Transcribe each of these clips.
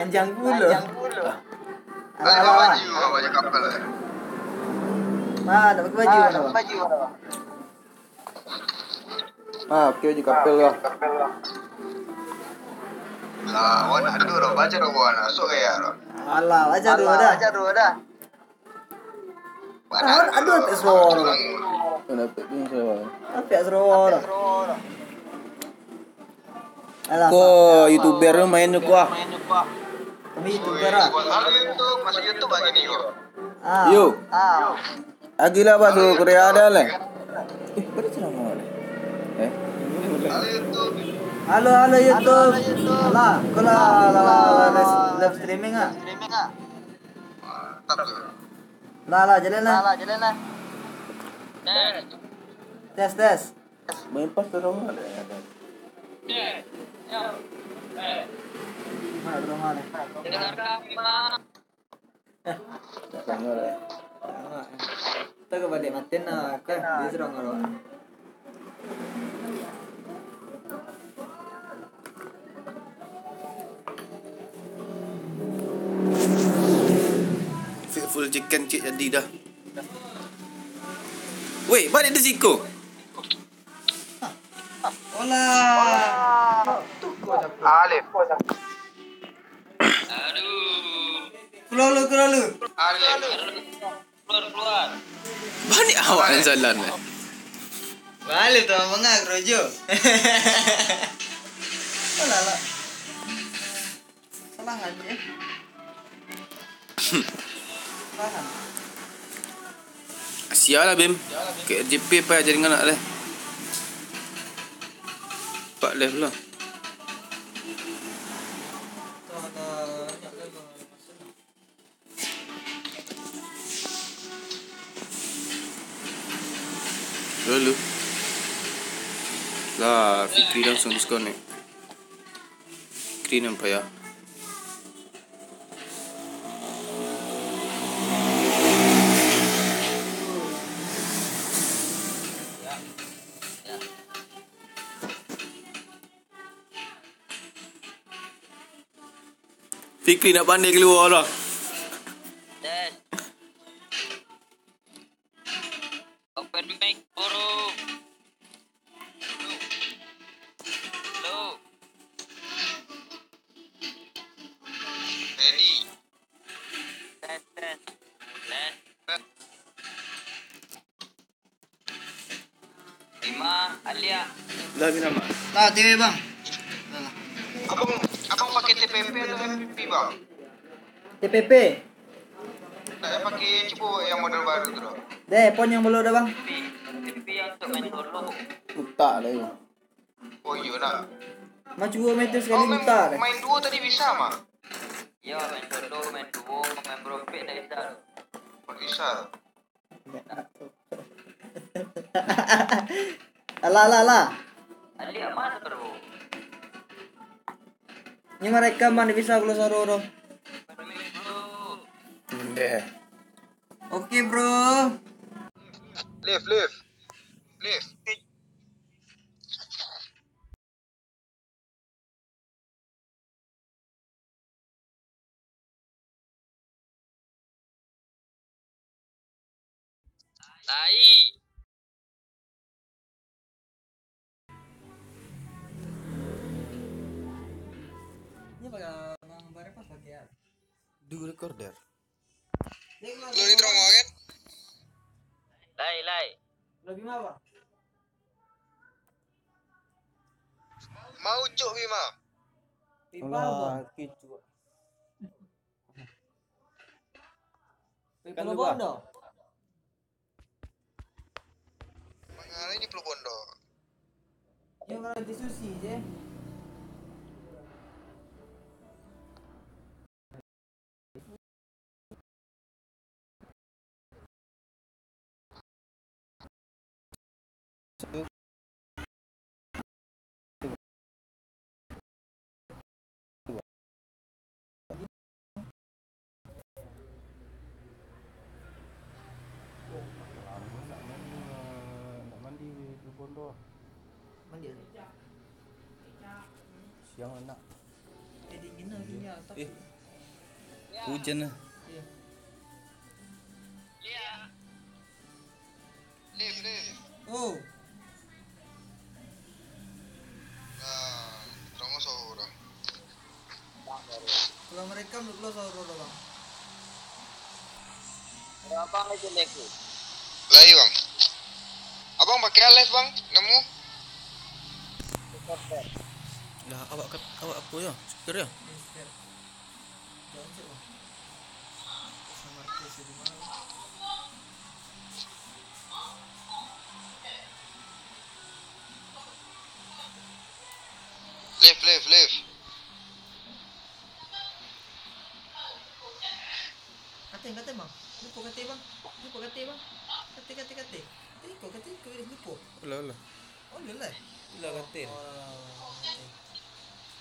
Panjang pula. Ada baju, baju kapal. Nak pakai baju mana bang? Pakai baju kapel lah. Lah, wan aduh ro baca ro wan so kaya ro. Alah, aja dulu dah. Aduh, tak seru. Dapat ni saya. Apa seru? Alah. Kau YouTuber tu main juga ah. Kami YouTuber ah. Halo YouTube, masuk YouTube lagi nih kok. Yo. Agilah bahasa Korea ada lah. Pada ceramah ada. Halo YouTube. Halo YouTube. Alah, kalau live streaming ah. Mantap tuh. Lah, jalan lah. Tes. Main pas tu orang ada. Mana rumah ni? Tak sangat lah. Tak ke balik matin lah. Kan, dia serang orang. Full chicken cik jadi dah. Weh, balik di siku. Olah. Alif. Keluar lu. Alif. Keluar. Banyak awak yang jalan lah. Balik tu mengak rojo. Olah. Salah aja. Asia lah Bim. Ke JP apa jadi dengan anak lah. 4 left lah. Lalu lah Fikri langsung disconnect. Fikri nampak ya. Fikri nak pandai keluar lah. Tes. Open mic, bro. Hello. Ready. Tes. Lima, Alia. Lagi nama. Lah, TV bang. Abang pakai TPP atau MPP bang? TPP. Saya pakai cipu yang model baru tu. Deh, pon yang belum dah bang. TV yang untuk main solo. Tak lah ya. Oh iya nak. Macam gua main tu sekali minta deh. Main duo tadi bisa mah? Ya, main solo, main duo, main berempit dah bisa. Oh, bisa. Alah. Alia mana bro? Ni mereka mana bisa kalau sororo. Bermic bro. Deh. Okey bro. Lift. Tai. Ni pakai bang berapa pakai ya? Do recorder. Lu ni terong kan? Lai. Lebih apa? Mau cuk Bima. Pipa apa? Kicu. Pipa bondo. Mengalih di Pulau Bondo. Ni kalau di susi je. Mandi. Siang anak. Jadi gini. Eh, Hujan lah. Lift. Oh, Terang sahur dah. kalau mereka belum sahur dah bang. Abang aja lagi. Lagi bang. Abang pakai alas bang, nemu? Lah awak apa ya? Speaker ya? Jangan cek bang. Sama artis di mana? Lift. Kate bang. Lupa kate bang. Kate. Kau lupa. Lah. Oh lelai. Lah kata.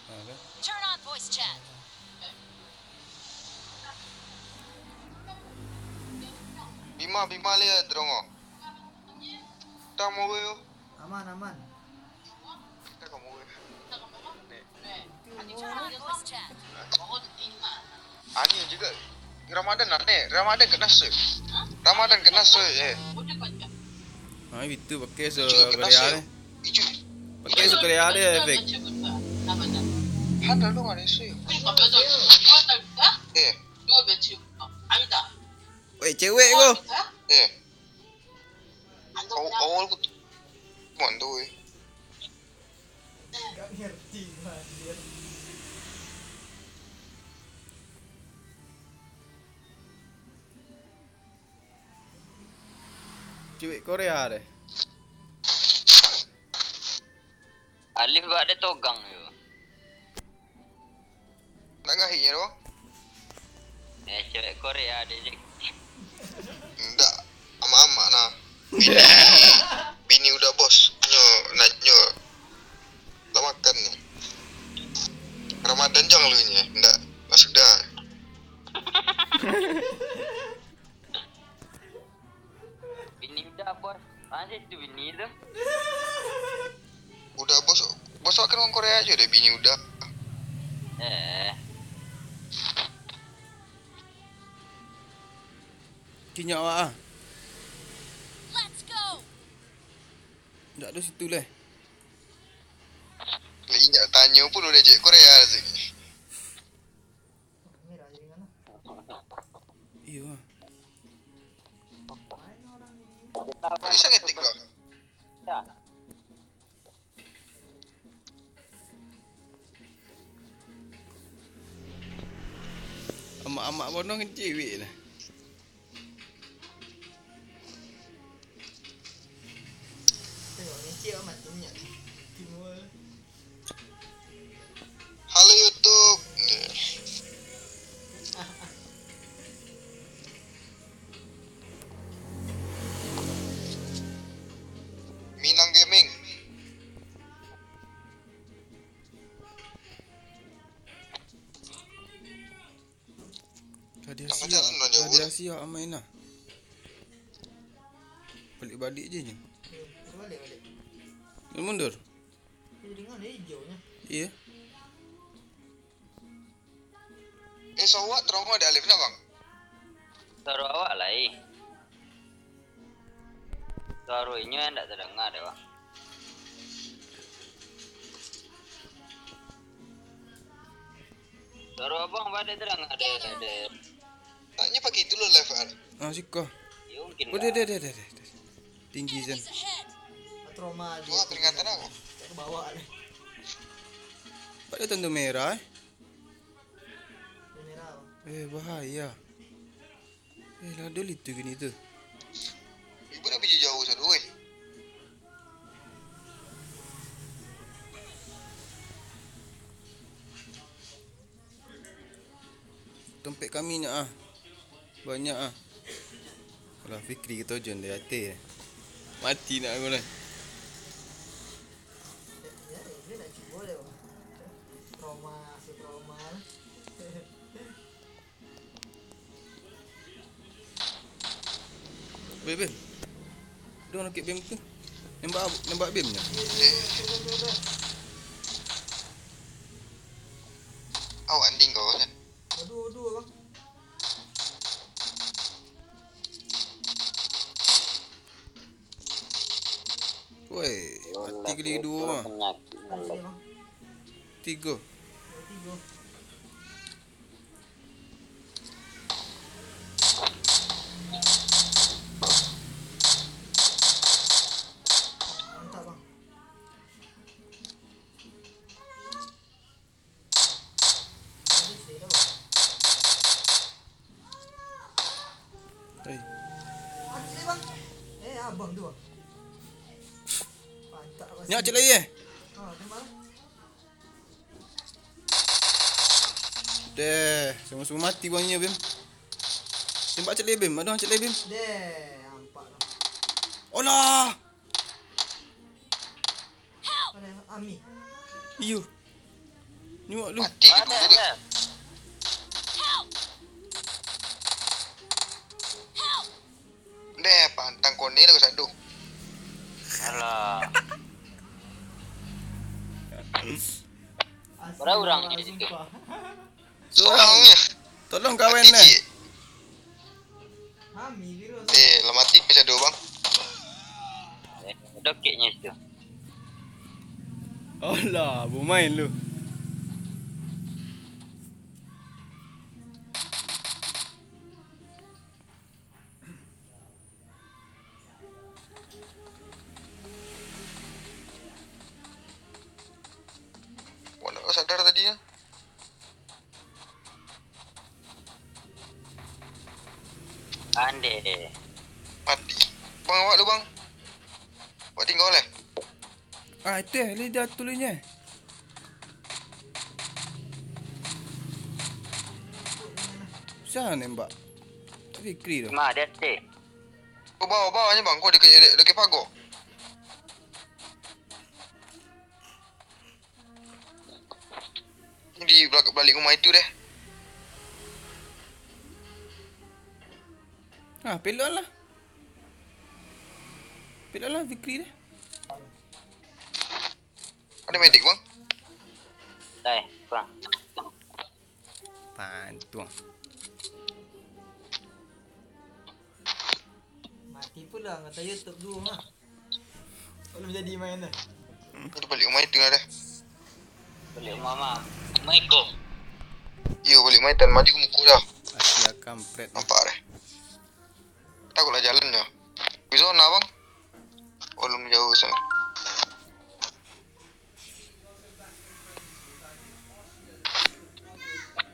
Ha kan? Turn on voice chat. Bima lihat terang. Tak mau yo. Aman. Tak kamu. Turn on voice chat. Ani juga. Ramadan kena soi. Ramadan kena soi Ha itu pakai so Juga kena Korea soi. ni. Ijo. Pakai so Korea dia efek. Handa lu ada soi. Wei cewek kau. Awal ku mana tu? Gak ngerti man dia. Cewek Korea deh. Alif buat ada togang yo. Nak ngahinya doang? Cewek Korea ada je. Enggak. Ama nah. Bini udah bos. Nyo. Tak makan ni. Ramadan jang lu nya. Enggak. Masuk dah. Bini udah bos. Mana tu bini tu? Udah bos. Bos akan orang Korea aja deh bini udah. Kinyak awak ah. Let's go. Tak ada situ lah. Ingat tanya pun udah cek Korea sih. Merah jadi mana? Iya. Ini sangat tik kau. Ya. Amak bodoh kan cewek lah. Tengok ni cik amat minyak. Timur. Halo YouTube. Minang Gaming. Radiasi main lah. Balik je je. Balik. Dia mundur. Dia dengar dia hijaunya. Iya. Sawat terang ada alif nak bang. Suara awak lah Suara ini yang tak terdengar deh bang. Suara abang pada terdengar deh. Taknya pakai itu loh level. Ah sikoh. Ya mungkin Oh dia. Tinggi Zan. Enemies ahead. Trauma dia. Wah peringatan aku. Ke bawah ni. Pada tanda merah Dia merah. bahaya. Lah dulu itu gini tu. Ibu dah pergi jauh sana weh. Tempat kami nak banyak Kalau Fikri kita jon dia hati mati nak aku lah. Dia nak cuba dia. Trauma. Bem. Dia nak bem tu. Nembak bemnya. Awak anding kau kan. Aduh bang. Woi, mati kali dua. Penyakit. Ah, sini bang. 3. 3. Mantap bang. Tadi sih dah bang. Hei. Ah, sini bang. Abang tu bang. Mantap bang. Nyak cek lagi Tembak. Deh, semua mati bangnya Bim. Tembak cek lagi Bim. Ada orang cek lagi Bim. Deh, nampak tu. Olah. Ada Ami. Iyo. Ni wak lu. Mati ke dulu dia. Deh, pantang kau ni lah kau sadu. Alah. Asli Berapa orang bang, di situ? sumpah. Seorang. Tolong kawan Mati lah. cik. Ami virus. Lah mati kau sadu bang. Dokeknya tu. Alah, bermain lu. Mana kau sadar tadi ya? Ande. Mati. Bang awak tu bang. Awak tinggal lah. Ah, itu lidah tulisnya. Siapa nembak? Tak fikri tu. Ma dia teh. Kau bawa je bang. Kau dekat pagar. Di balik rumah itu deh. Ah, pelak lah. Pelak lah fikri dah. Ada medik bang. Dah, kurang. Pantuang. Mati pula kata YouTube dulu ha. Belum jadi main dah. Kau balik rumah itu dah. Boleh mama. Assalamualaikum. Yo balik rumah itu maju ke muka dah. Asia kampret. Nampak dah. Takutlah jalan dah. Di zona bang. Belum jauh sana.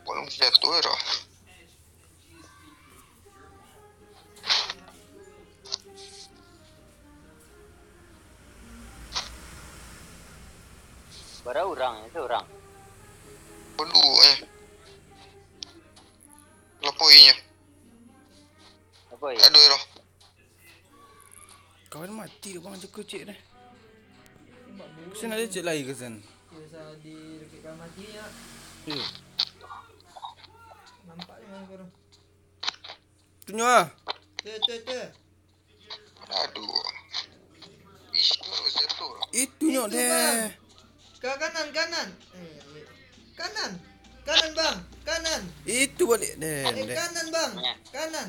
Belum jatuh dah. Berapa orang itu orang? Perlu Lepoinya. Apa ya? Aduh dah. Kawan mati bang je kecik dah. Kesan ada cek lagi kesan. Biasa di dekat kamar mati ya. Ya. Nampak ni mana sekarang. Tunjuk ah. Tu. Aduh. Ish, terus jatuh dah. Itu nyok Itu, deh. bang. Kanan. Kanan bang. Kanan. Itu balik deh. Kanan bang. Kanan.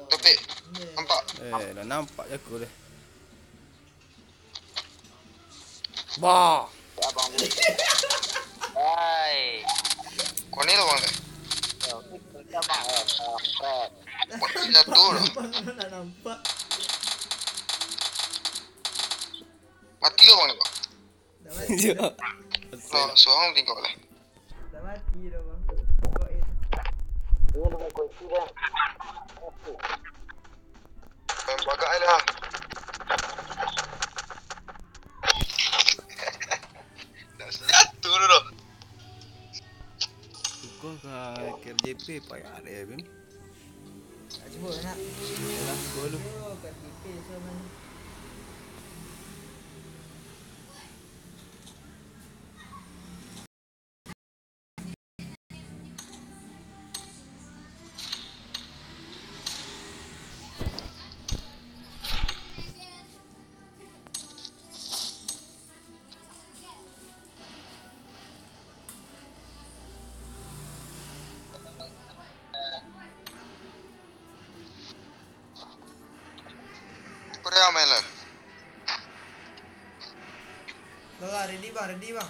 Tapi, nampak? Dah nampak je aku deh. Bah. Ya bang dulu. Hai. Kau ni lah bang. Kita bang. Fred. Mati jatuh dah. Bang nak nampak. Mati lah bang ni bang. Dah mati. Lah, seorang tinggal lah. Dah mati dah bang. Koin. Ini dengan kunci dah. Bagai lah. Dah jatuh dah. Suka kah KRJP payah deh Bim. Tak cuba nak. Yalah, gua dulu. Oh, kat TP sama ni. Korea main lah. ready bang.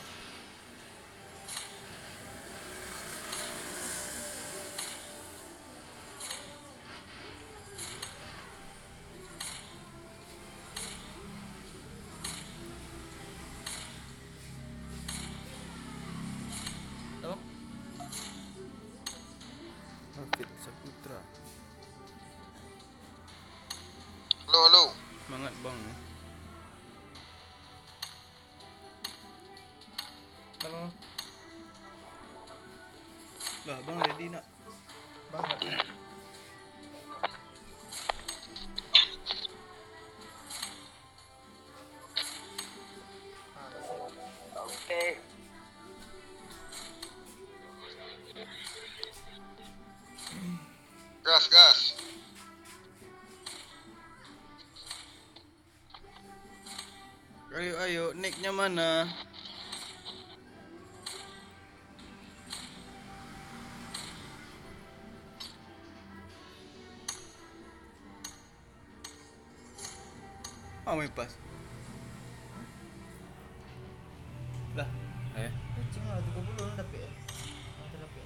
Apa? Hafid Saputra. Halo. Semangat bang. Kalau Lah bang ready nak. bang. Okay. Gas. Ayo, naiknya mana? Main pas. Lah, Kucing lah 30 dapat ya. Ada dapat.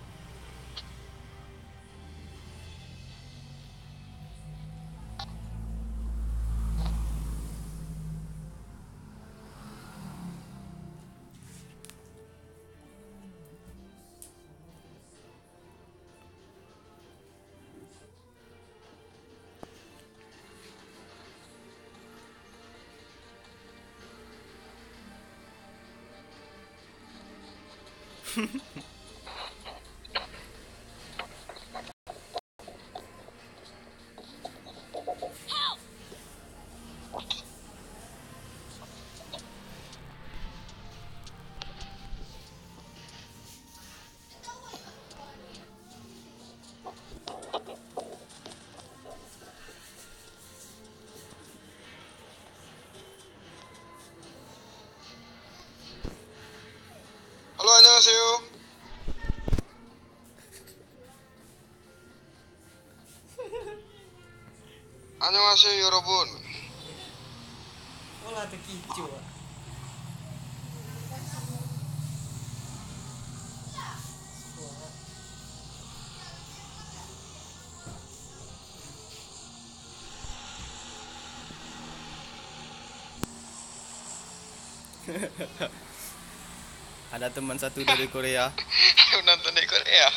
Halo, 안녕하세요. 안녕하세요, 여러분. Olah terkicu. Ada teman satu dari Korea. nonton di Korea.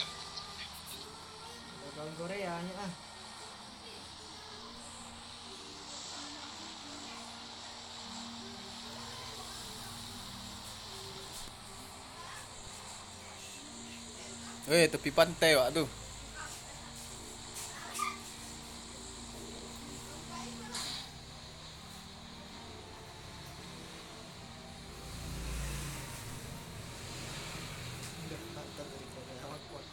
Orang Korea nya ah. Tepi pantai wak tu. Mantap dari Korea. Awak kuat.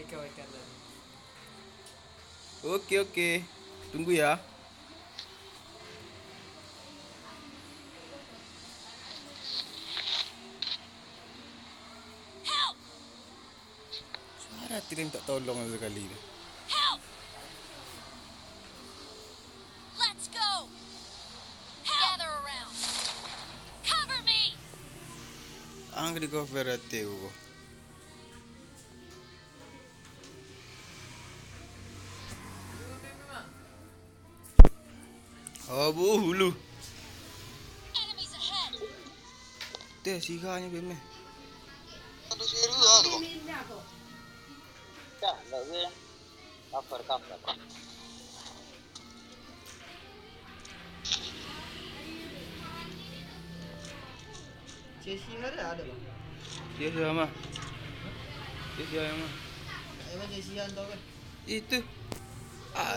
Ikan lagi. Oke. Tunggu ya. Help! Suara tidak minta tolong sekali ni. Help! Let's go! Gather around! Cover me! Angkat kau berhati aku. Abu hulu. Enemies ahead! Teh siganya beme. Aduh, seru lah tuh. Ya, nggak gue. Cover. Cesi ada bang. Dia sama. Dia sama. Emang cesian tau kan? Itu.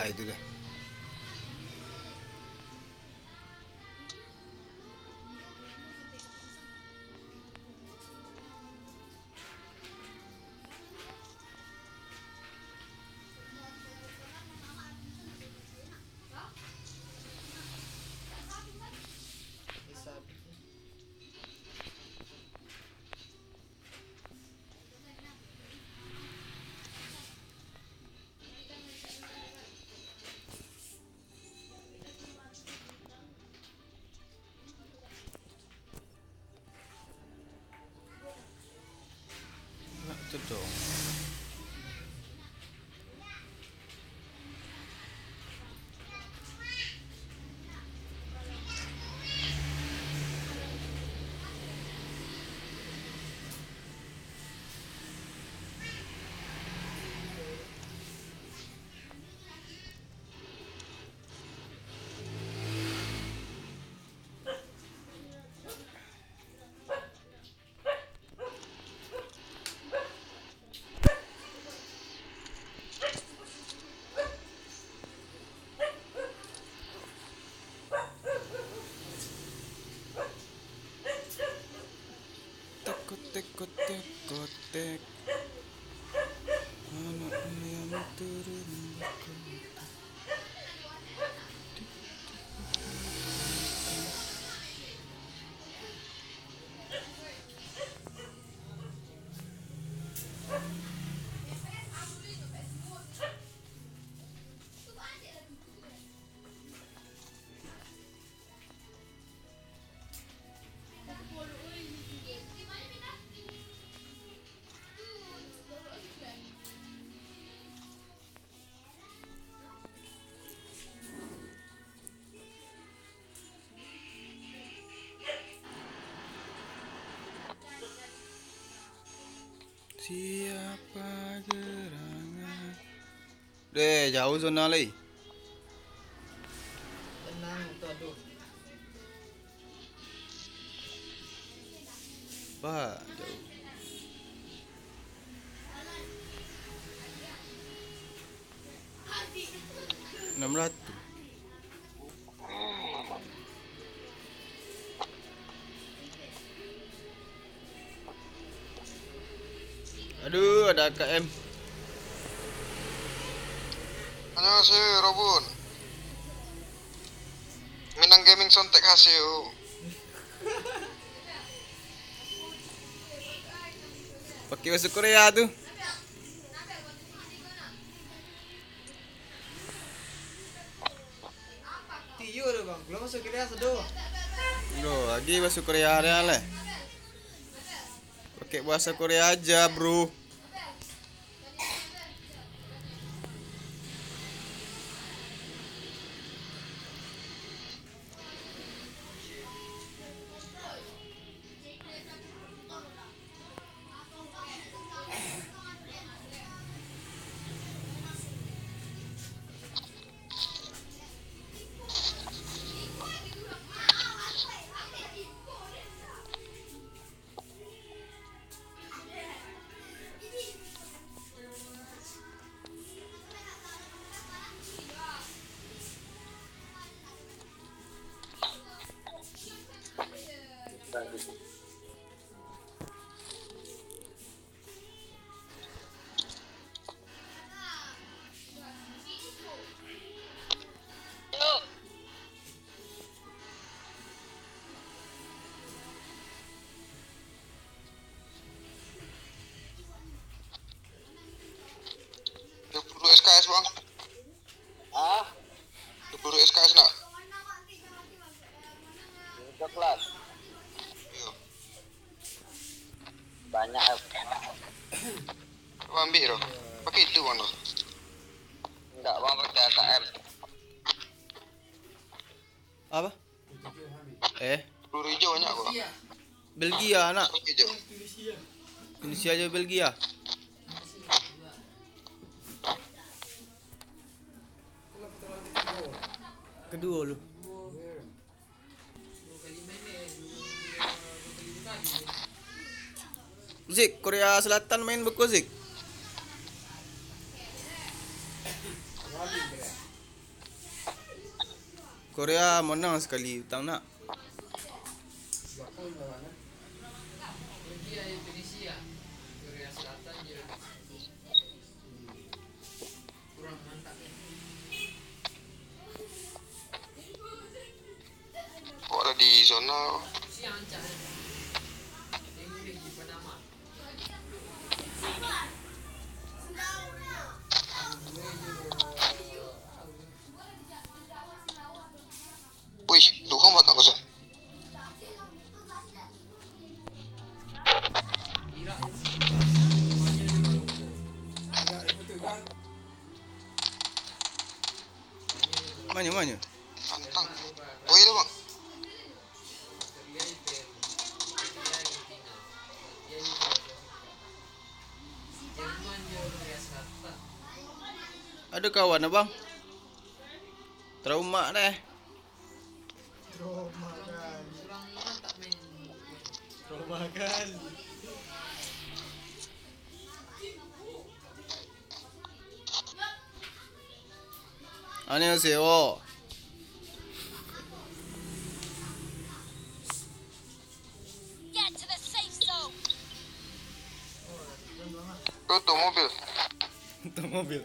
Itu dah. Bisa. Siapa gerangan? Deh, jauh zona lagi. Tenang tu aduh. Pak, jauh. $600. Aduh, ada AKM. 안녕하세요 여러분. Minang Gaming 선택하세요. Pakai bahasa Korea tu. Tiyo dah bang. Belum masuk kerja sedo. Bro, lagi bahasa Korea dia lah. Pakai bahasa Korea aja, bro. SKS bang. Ah, 20 SKS nak. coklat. Iya. Banyak. Apa ambil tu? Pakai itu bang tu. Enggak, bang pakai AKM. Apa? 10 hijau banyak bang. Belgia nak. 10 hijau. Indonesia aja Belgia. Kedua lu. Zik, Korea Selatan main beku Zik. Korea menang sekali, tak nak. Kok ada di zona? Wih, Tuhan buat apa sih? Mana? Tantang. Oh iya bang. Ada kawan abang. Trauma deh. Trauma kan. 안녕하세요. Get to the safe zone. Tutup mobil. Untuk mobil.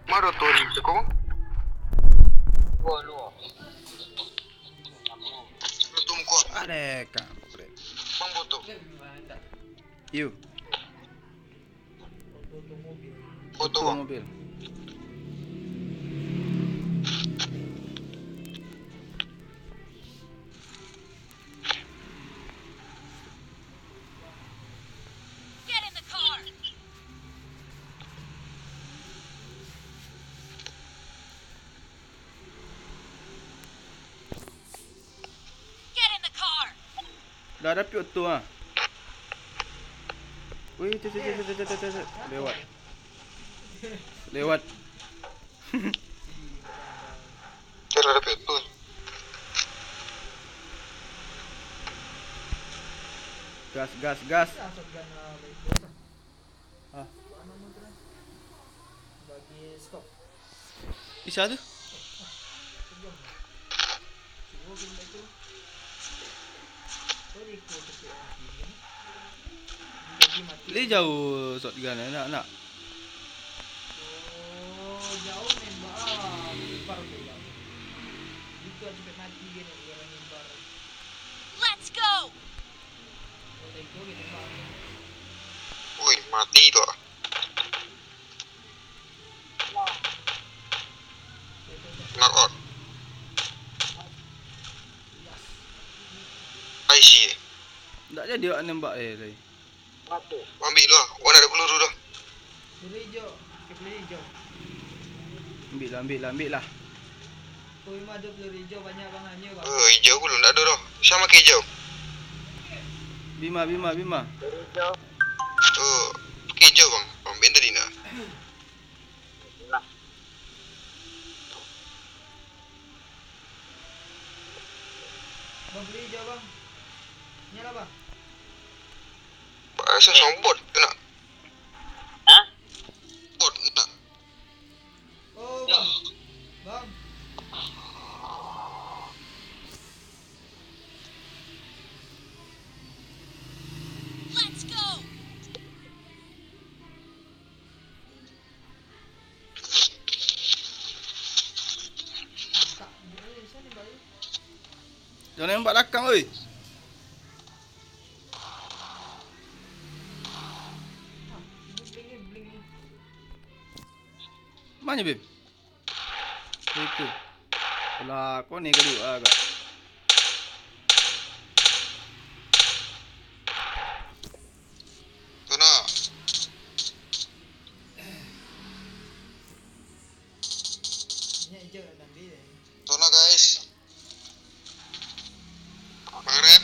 Mana tu ni tu kau? Lu. Tutup kau. Ada kampret. Bang butuh. Yuk, Foto tutup bang. mobil. Get in the car. Dah ada piot tu ah. Wih, lewat. Lewat. Dia ada tu. Gas. Dah shotgun baik tu. Ah, Mana mu tu? Bagi stop. bisa tu. Sejam. Cuba kita baik tu. Kau ikut tepi mati ni. Jadi mati. Leh jauh shotgun nak. Oh, jauh nembak. Bar tu jauh. Itu cepat mati dia ni orang nembak. Let's go! Oh, tengok kita nembak. Wih, mati tu. Knock out. I see. Tak jadi awak nembak tadi. Ambil tu. Orang ada peluru dah. Peluru hijau. Peluru hijau. Ambil lah. Kau memang ada peluru hijau banyak bang hanya bang. Hijau belum tak ada dah. Siapa pakai hijau? Bima. Pakai hijau bang. Ambil tadi nak. Bang peluru hijau bang. Nyala bang. Rasa sombot ke nak? Bot nak. Oh bang. Bang. Let's go! Tak. Sana ni balik. Jangan nembak belakang oi. Bling ni. Mana Bim? Itu. Alah, kau ni kali agak. Tu nak. Ni hijau nak ambil. Tu nak guys. Maghrib.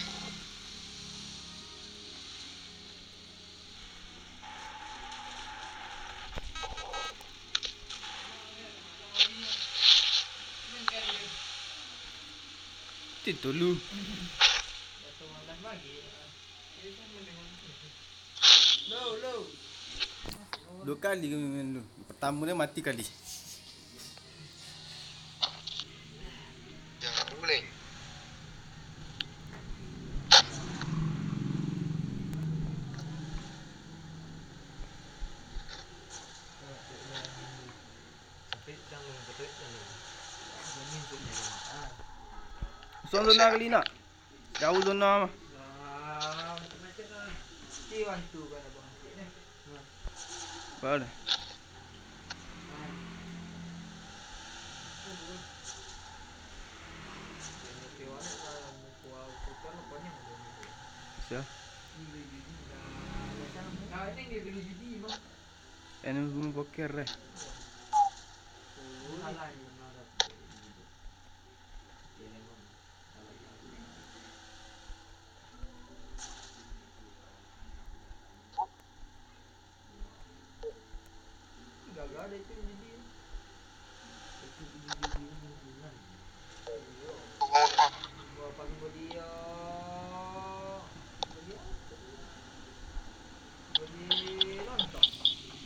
Itu lu. Datang malam lagi. Low. Dua kali kami main dulu. Pertama dia mati kali. Jangan boleh. Zona kali nak. Jauh zona mah. Macam-macam lah. T1 tu kan abang. Apa dah? Siapa? Ini belum poker eh. Gagal ada itu jadi. Gua paling dia. Bagi nonton.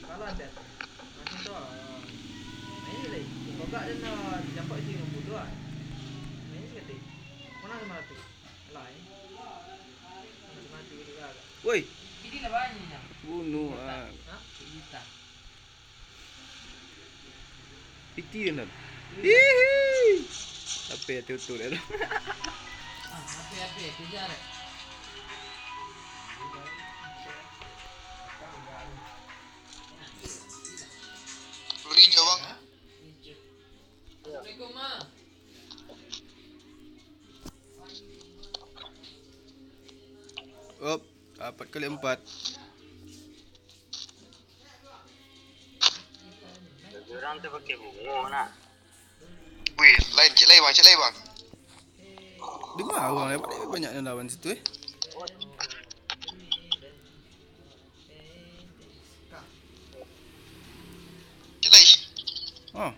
Kalah dah. Macam tu lah. Main lagi. Gagak dia nak dapat je dengan bodoh kan. Main ni kata. Mana sama tu? Alah sama tu juga. Woi, Ini lah banyak. bunuh ah. Ha? Kita. Fikir nak. Hihi. Apa ya tutur dah. Apa kejar. Peluru hijau bang. Assalamualaikum ma. Op, 4x4. Orang tu pakai bunga nak. Wih, lain bang. Di mana orang dapat banyak yang lawan situ eh? Oh, Oh,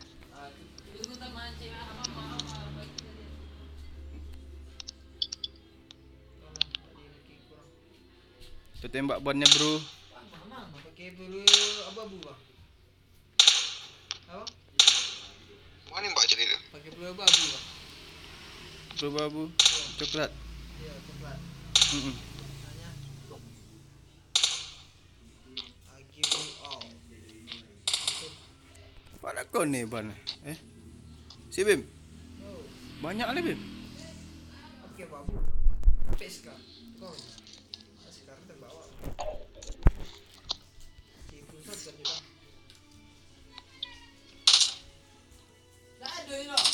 tu tembak bannya bro. Pakai peluru abu-abu bang. Apa? Mana mbak jadi tu? Pakai peluru abu-abu bang. Babu coklat. Ya, coklat. Hmm. Nanya. I give you all. Mana kau ni ban? Si Bim. Oh, Banyak lah Bim. pakai abu-abu. Peska. Kau. Sekarang terbawa. Cipu satu je bang. Tak ada ni lah.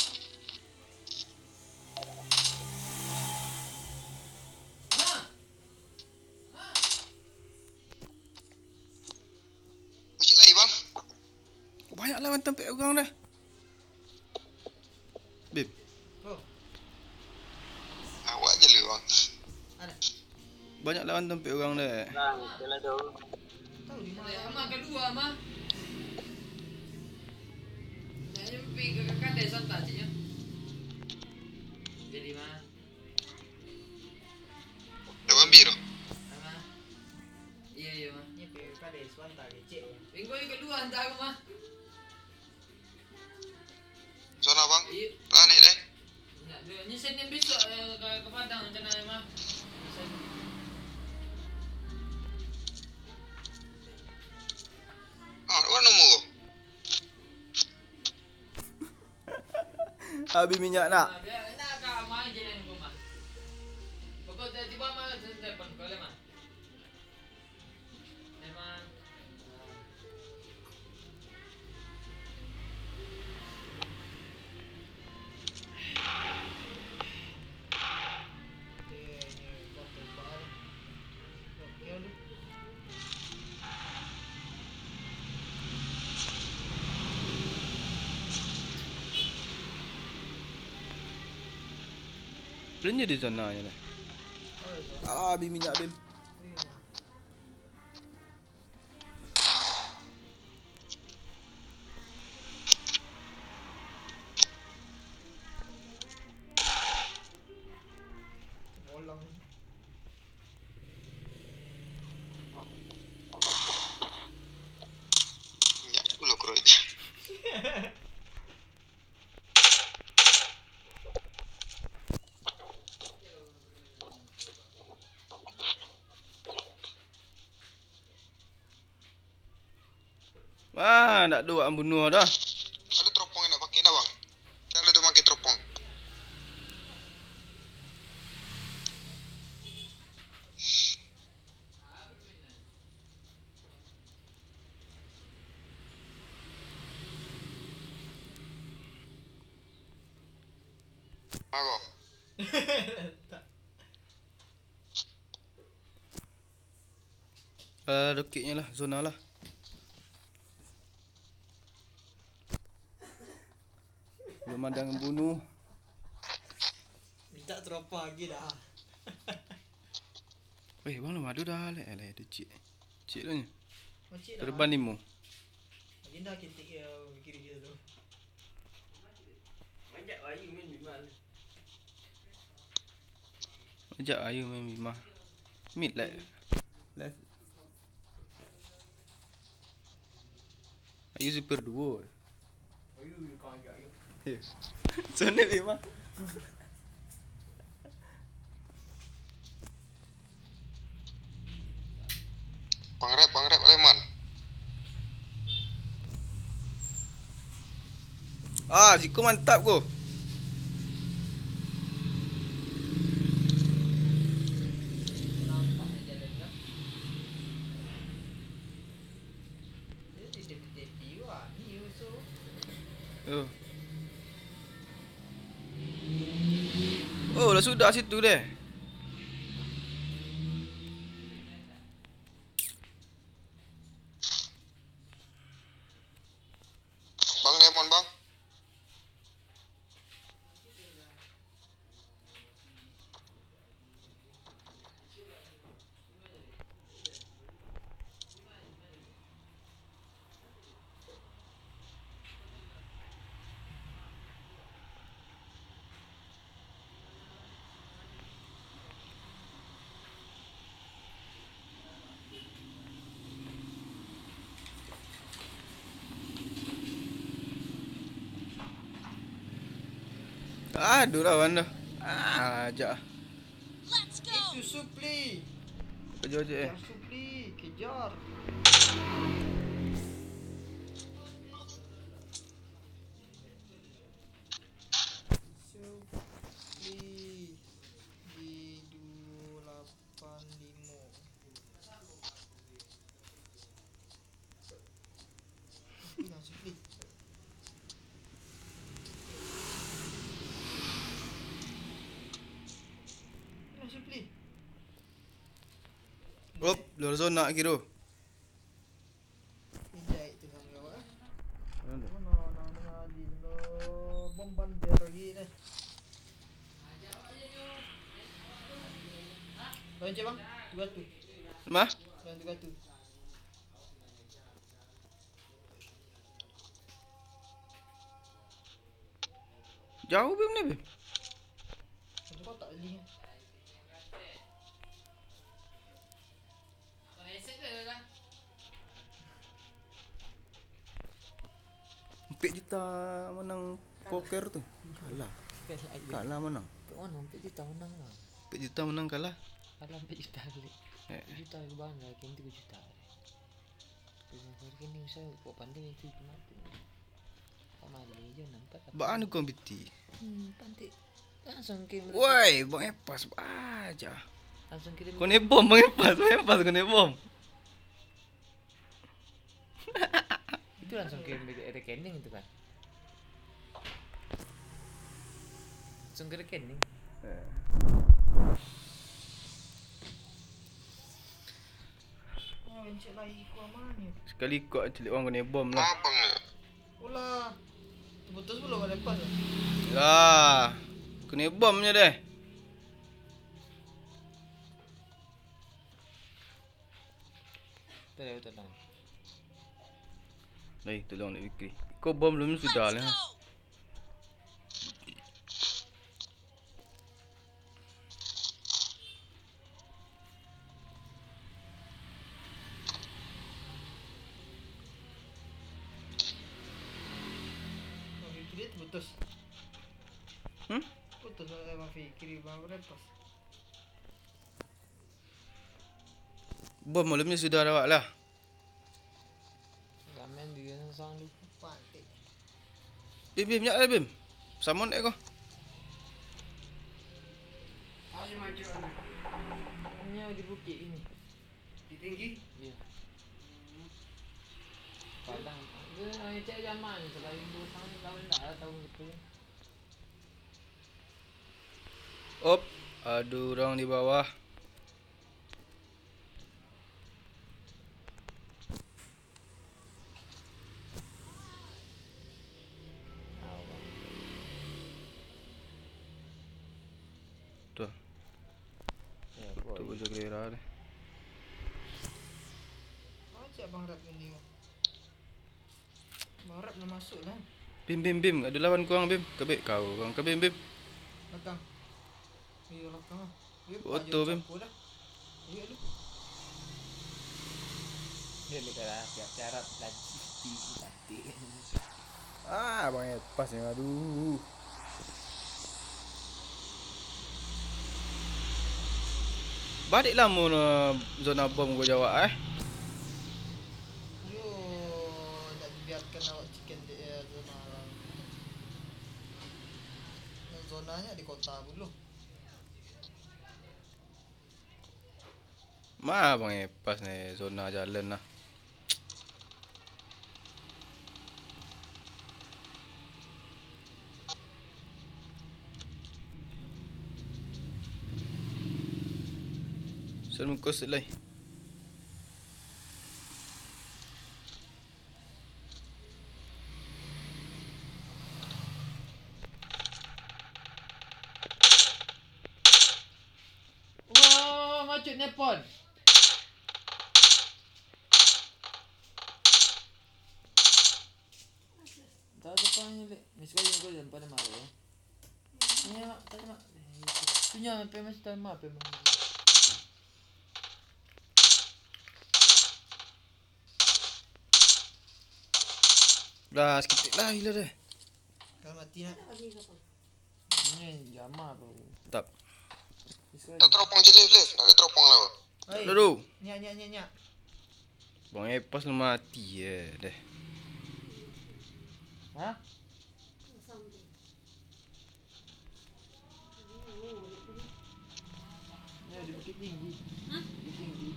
Macam lagi bang. Banyak lawan tempat orang dah. Bim. Oh, Awak je lu bang. ada. Banyak lawan tempat orang dah. Tahu di mana? Ama kedua ama. Saya pergi ke kedai santai je. Jadi mah, Dewan biru. ama. Iya mah. Ni pergi kedai swasta kecil. Minggu yang kedua hantar aku mah. Zona bang. Iya. Planet eh. Nak ni Senin besok ke Padang macam mana mah? Dewan nombor. Habis minyak nak. Dia nak ke ama je yang rumah. Pokok tiba-tiba mah telefon kau le mah. Memang Belanja di sana je dah. Habis minyak Bim. Bolang. Ya, dulu keruj. Nak dua bunuh dah. Ada teropong yang nak pakai dah bang. Kan ada tu pakai teropong. Aku. Dokitnya lah, zona lah. Belum ada yang bunuh. Minta teropong lagi dah. Weh, bang lu madu dah leh. Alah, ada cik. Cik lu ni. Macik dah. Terban limu. Agenda kita kiri kita tu. banyak bayi main bimal. Ajak ayu main bimah. Mid lah. Left. Ayu super duo. Ayu kau agak ayu. Sana bimah. Pangrep Leman. Siku mantap ko. Nampak jalan kan. Dia tepi wah. Ni so. Oh, dah sudah situ deh. Bang Lemon bang. Aduh lawan dah. Ajak. Let's go. Itu Supli. Kejar je Kejar Supli, kejar. Supli di 285. Supli lah, Supli. Mana Supli? Op, luar zona lagi tu. Pinjai tu kami awak. Mana di bom bandir lagi ni. Lawan cik bang, 200. Mah? Lawan 200. Jauh Bim ni Bim. Macam kau tak link. Reset ke kan? 4 juta menang poker tu. Kalah. Kalah menang. Oh, nampak juta menang lah. 4 juta menang kalah. Alam 4 juta kali. Eh. 4 juta ke bahan lah, kini 3 juta. Kalau kini saya buat pandai itu cuma tu. Pamali je nampak. Ba anu kau biti. Pandai. Langsung kirim. Woi, bang Epas aja. Langsung kirim. Kau ni bom bang Epas kau ni bom. Itu langsung kirim rekening itu kan. Langsung ke rekening. Oh, encik lagi ku amannya. Sekali kau celik orang kau ni bom lah. Abang ni. Ulah. Putus belum ada lepas lah. Lah. Kau ni bomnya deh. Betul lah. Baik, tolong nak Fikri. Kau bom belum sudah Let's lah. go. Bang Fikri tu putus. Hmm? Putus lah Bang Fikri, Bang Repas. Bom malamnya sudah ada awak lah. Ramen dia sang lu. Pantik. Bim, nyak lah Bim. Samon kau. Hanya di bukit ini. Di tinggi. Ya. Padang. Dia hanya cek zaman selain 2 tahun dah tahun gitu. Op. Aduh, orang di bawah. Tuh, Ya, tu baju gelera ni. Macam Bang Rap ni. Bang Rap dah masuk lah. Bim. Ada lawan kurang Bim. Kebik kau. Kurang ke Bim. Belakang. Ya belakang lah. Ya, Auto, Bim. campur dah. Ya lu. Dia dekat lah cara latih. Ah, bang Epas ni. Aduh. Baliklah mu zona bom kau jawab Yo, nak dibiarkan awak chicken di zona lah. Zonanya di kota dulu. Mah bang Epas ni zona jalan lah. Sel muka selai. Wah, macut Nepal. Tak ada apa ni lek. Ni sekali kau jangan pada marah. Ni mak, tak ada mak. Punya payment style mak payment. Dah sikit lah gila dah. Kalau mati nak. Ni jama tu. Tak. Tak teropong je lift. Tak ada teropong lah. Oi. Dulu. Nyak. Bang Epas lu mati deh. Ha? Ni ada bukit tinggi. Bukit tinggi.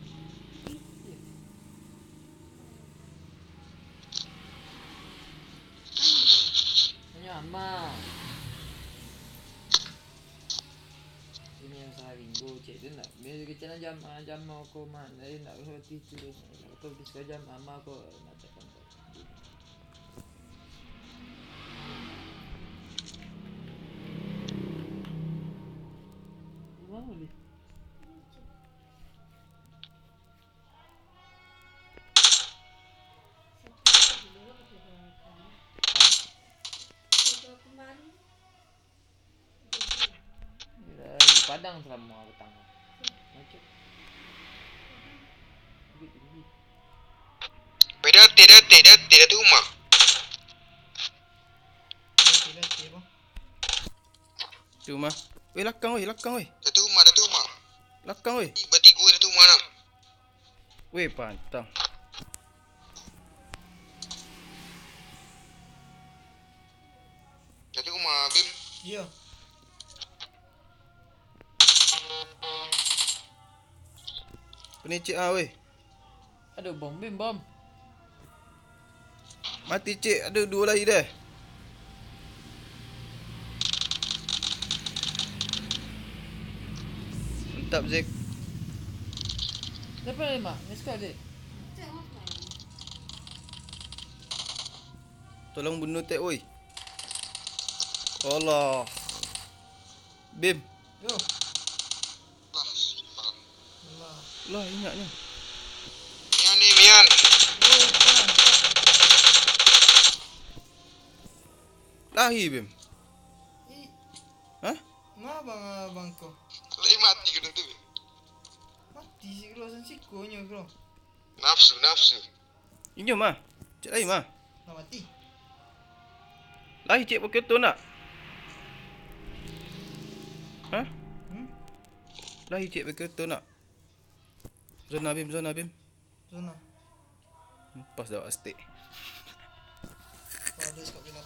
Nyama. Ini yang saringo cik dia nak. Bila kita nak jam aku mana dia nak roti tu. Aku bisa jam mama aku nak tekan. Mana ni? Di Padang selama petang. Macam. Tinggi. Tidak tu rumah. Letih bang. Tu mah. Weh lakang weh. Dah tu rumah. Lakang weh. Bertiga dah tu rumah dah. Weh pantang. Dah tu rumah Bim. Ya. Penicik weh. Aduh bom bim bom. Mati cik. Ada dua lagi dah. Mantap Zik. Siapa ni mak? Ni sekali dia. Tolong bunuh tek oi. Allah. Bim. Yo. Lah, simpang. Allah. Lah ingatnya. Mian. Yo, tenang. Lahi Bim. Eh, Hah? abang kau. Lagi mati kena tu. Mati si kau san sikonya kau. Nafsu. Ini mah. Cik lahi mah. Nak mati. Lahi cik pakai tu nak. Hah? Lahi cik pakai tu nak. Zona Bim. Sana. Pas dah stick. Kau ada skop 8 bang.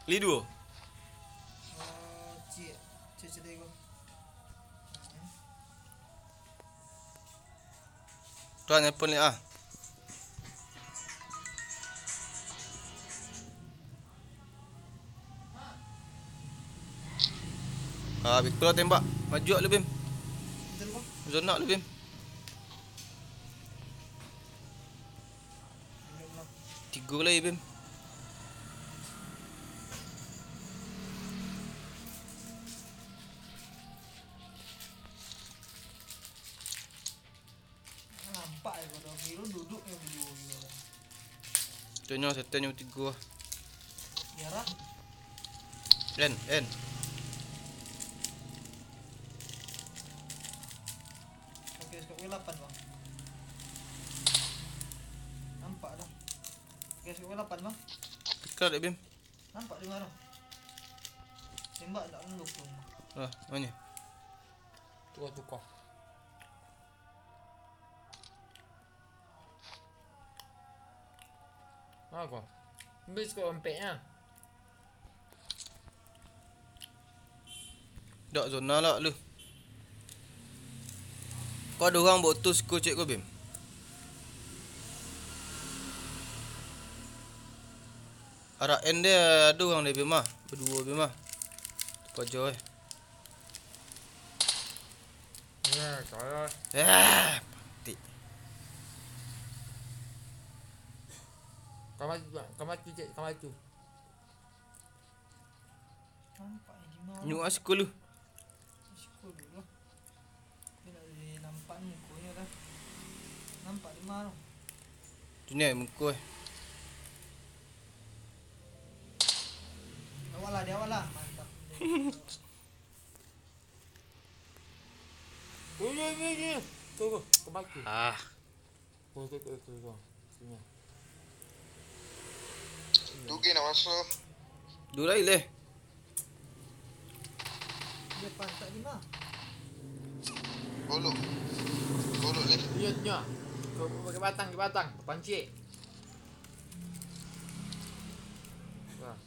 Lidu. Cik sedih kau. Tuan handphone ni ah. Bim keluar tembak. Maju lu Bim. Betul bang. Zona lu Bim. Tiga lagi Bim. Nampak kau dah hero duduk yang video gitu. Tanya setannya tiga. Biarlah. N. Pakai skop 8 bang. Nampak dah. Pakai skop 8 bang. Tekar dek Bim. Nampak dengar dah. Tembak tak meluk tu. Mana? Tukar. Apa? Ambil skop empeknya. Tak zona lah lu. Kau ada orang bawa tu suku cik kau Bim? Arah N dia ada orang dia Bim mah. Berdua Bim mah. Kau jauh Ya, salah. Mati. Kau mati cik, kau mati. Nampak yang gimana? Nyuk asku lu. Sikul dulu. Dia nak dia nampak mukanya dah. Nampak di mana? Tu ni muka Dia awal lah. Mantap. Ni. Tunggu, kau mati. Tunggu. Sini. Dugi nak masuk. Dua lagi leh. Dia pantat di mana? Golok. Golok ni. Dia nyok. Kau pakai batang, pancik. Wah.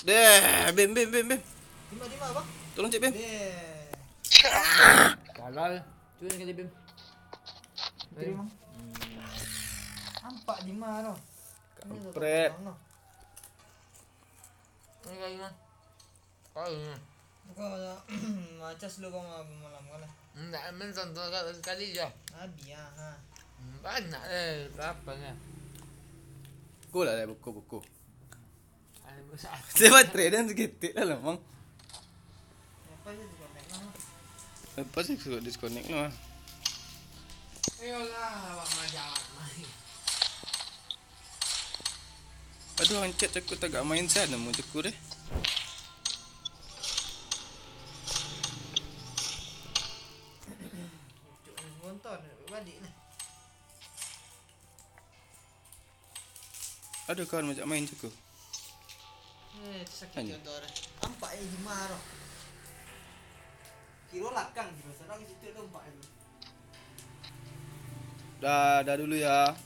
Deh, Bim. Di mana bang? Tolong cik Bim. Deh. Halal. Cuba sekali Bim. Terima. Nampak di mana? Kampret. Ini kali mana? Kau ini. Kau macam lu kau malam kan? Enggak, mention tu sekali je. Abi ya ha. Banyak berapa ni? Buku lah buku. Ada besar. Lewat trade dan segitik lah bang. Apa je tu connect lah. Lepas ni suka disconnect lah. Ayolah, awak macam main. Aduh, ancet aku tak main sana mau ceku deh. Monton balik ni. Aduh, kawan macam main ceku. Sakit contoh dah. Nampak di mana? Kira lakang di sana ke situ nampak ni. Dah dulu ya.